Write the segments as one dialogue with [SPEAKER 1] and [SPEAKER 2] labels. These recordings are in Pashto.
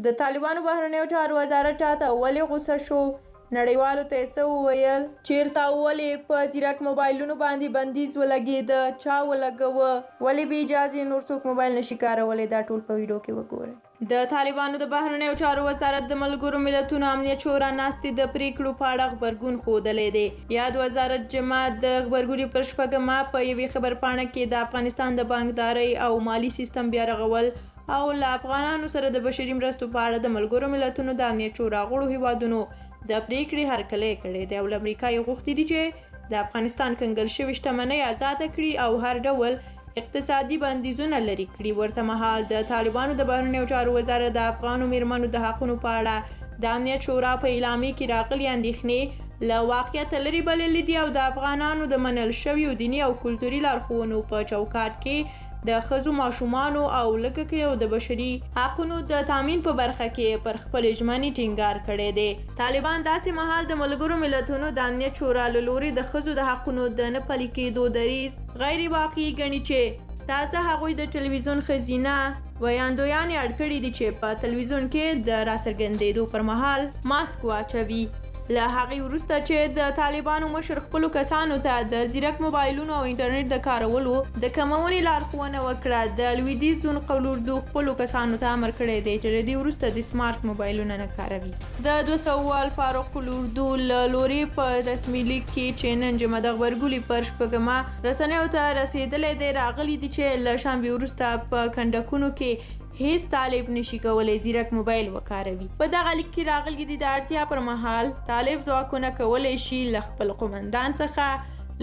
[SPEAKER 1] د طالبانو بهرنیو چارو وزارت چاته ولې غوسه شو؟ نړیوالو ته یې څه وویل؟ چیرته او ولې په ځیرک موبایلونو باندې بندیز ولګېده؟ چا ولګوه؟ ولې بې اجازې نور څوک موبایل نشي کارولی؟ دا ټول په ویډیو کې وګورئ. د طالبانو د بهرنیو چارو وزارت د ملګرو ملتونو امنیت شورا ناستې د پریکړو په اړه غبرګون ښودلی دی. یاد وزارت جمعه د غبرګوني پر 6 په یوې خبرپاڼه کې د افغانستان د بانکدارۍ او مالي سیستم بیا رغول او له افغانانو سره د بشري مرستو په اړه د ملګرو ملتونو د امنیت شورا غړو هیوادونو د پریکړې هرکلی کړی دی او له امریکا یې غوښتي دي چې د افغانستان کنګل شوې شتمنۍ آزاده کړي او هر ډول اقتصادي بندیزونه لرې کړي. ورته مهال د طالبانو د بهرنیو چارو وزارت د افغانو میرمنو د حقونو په اړه د امنیت شورا په اعلامیه کې راغلي اندېښنې له واقعیته لرې بللي دي او د افغانانو د منل شویو دیني او کلتوري لارښوونو په چوکاټ کې د ښځو، ماشومانو او لږکیو د بشري حقونو د تامین په برخه کې پر خپلې ژمنې ټینګار کړی دی. طالبان داسې مهال د ملګرو ملتونو د امنیت شورا له لوري د ښځو د حقونو د نه پلي کېدو دریځ غیر واقعي ګڼي چې تازه هغوی د ټلویزیون ښځینه ویاندویانې اړ کړي دي چې په تلویزیون کې د راڅرګندېدو پر مهال ماسک واچوي. له هغې وروسته چې د طالبانو مشر خپلو کسانو ته د ځیرک موبایلونو او انټرنیټ د کارولو د کمونې لارښوونه وکړه، د لویدیځ زون قول اردو خپلو کسانو ته امر کړی دی چې له دې وروسته د سمارټ موبایلونه نه کاروي. د 200 فاروق قول اردو له لوري په رسمي لیک کې چې نن جمعه د غبرګولي پر 6 رسنیو ته رسېدلی دی راغلي دي چې له شنبې وروسته په کنډکونو کې هیڅ طالب نشي کولی ځیرک موبایل وکاروي. په دغه لیک کې راغلي دي د اړتیا پر مهال طالب ځواکونه کولی شي له خپل قومندان څخه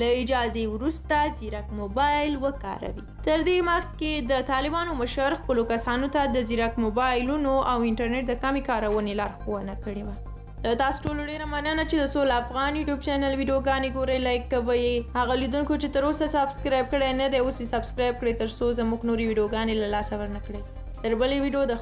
[SPEAKER 1] له اجازې وروسته ځیرک موبایل وکاروي. تر دې مخکې د طالبانو مشر خپلو کسانو ته د ځیرک موبایلونو او انټرنیټ د کمې کارونې لارښوونه کړې وه. تاسو ټولو ډیره مننه چې د سول افغان یوټیوب چینل ویډیوګانې ګورئ، لایک کوئ. هغه لیدونکو چې تر اوسه سبسکرایب کړی نه دی اوس یې سبسکرایب کړئ تر څو زموږ نورې ویډیوګانې له لاسه ورنه کړئ. تر بلې ویډیو د